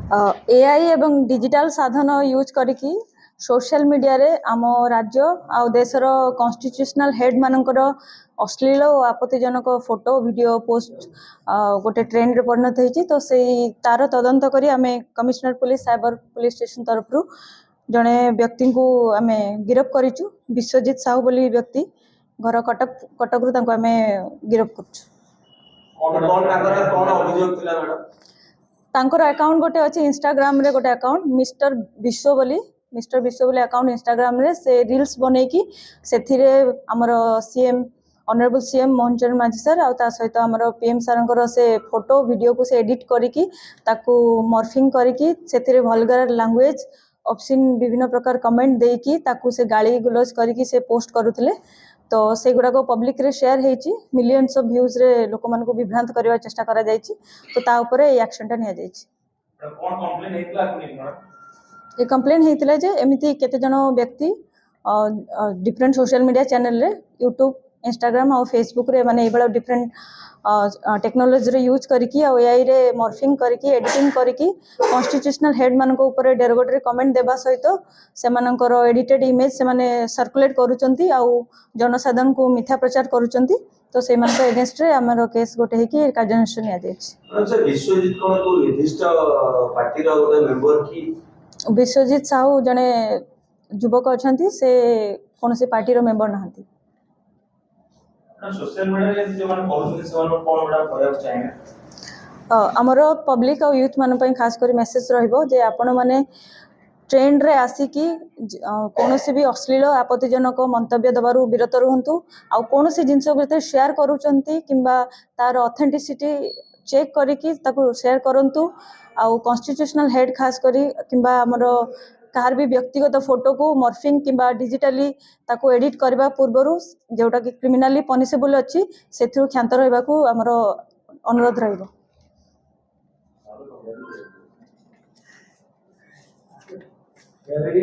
AI एवं digital साधन use करिकी सोशल मीडिया रे आम राज्य आ देशर कॉन्स्टिट्यूशनल हेड मानकर अश्लील और आपत्तिजनक फोटो वीडियो पोस्ट गोटे ट्रेंड रे परिणत होती। तो से तार तदंत करी आमे commissioner police cyber police station तरफ जड़े व्यक्ति को आम गिरफ्त करूँ। विश्वजीत साहू बोली व्यक्ति घर कटक कटक रु आम गिरफ्त कर तांकर अकाउंट गोटे अच्छे इंस्टाग्राम रे गोटे अकाउंट मिस्टर विश्व बोली अकाउंट इंस्टाग्राम रे से रील्स बनैकी सेथिरे हमर सीएम ऑनरेबल सीएम मोहन चरण माझी सर आ सहित हमर पीएम सर से फोटो वीडियो को से एडिट करिकी ताकू मॉर्फिंग करिकी सेथिरे वल्गर लैंग्वेज ऑप्शन विभिन्न प्रकार कमेंट देकी ताकू से गाली गुलज करिकी से पोस्ट करुथिले। तो से गुड़ा को पब्लिक रे शेयर हेची मिलियंस ऑफ व्यूज रे लोक मान को विभ्रांत करबा चेष्टा करा जायछि। तो ता ऊपर ए एक्शन टा निया जायछि। कोन कंप्लेन हेतला कोन ये कंप्लेन हेतला जे एमिति केते जण व्यक्ति डिफरेंट सोशल मीडिया चैनल रे यूट्यूब इंस्टाग्राम और फेसबुक रे माने एबला डिफरेंट टेक्नोलॉजी रे यूज करिकी आ एआई रे मॉर्फिंग करिकी एडिटिंग करिकी कॉन्स्टिट्यूशनल हेड मान को ऊपर डेरोगेटरी कमेंट देबा सहित से मानकर एडिटेड इमेज से माने सर्कुलेट करूचंती आ जनसाधारण को मिथ्या प्रचार करूचंती। तो से मान एगेंस्ट रे हमर केस गोटे है कि कार्यानुष्ठान निया जायछि। अच्छा विश्वजीत कोन को निर्दिष्ट पार्टी रो गोटे मेंबर की विश्वजीत साहू जने युवक अछंती से कोनसे पार्टी रो मेंबर नहंती। सोशल मीडिया रे जे मान कहउछन से मान कोन बडा कहय चाहिए हमर पब्लिक और यूथ मान पई खास कर मेसेज रहइबो जे आपण माने ट्रेंड रे आसिकी कोनोसी भी अश्लील आपत्तिजनक मंतव्य दबारु विरत रुहंतु आ कोनोसी जिंस के शेयर करूचंती किंबा तार ऑथेंटिसिटी चेक करिकी ताकू शेयर करंतु आ कॉन्स्टिट्यूशनल हेड खास करी किंबा हमर कार भी व्यक्तिगत फोटो को मॉर्फिंग किंबा डिजिटली ताकू एडिट करबा पूर्वरु जेउटा कि क्रिमिनली पनिशेबल अछि सेथु क्षांत रहबा को हमर अनुरोध रहइबो। Very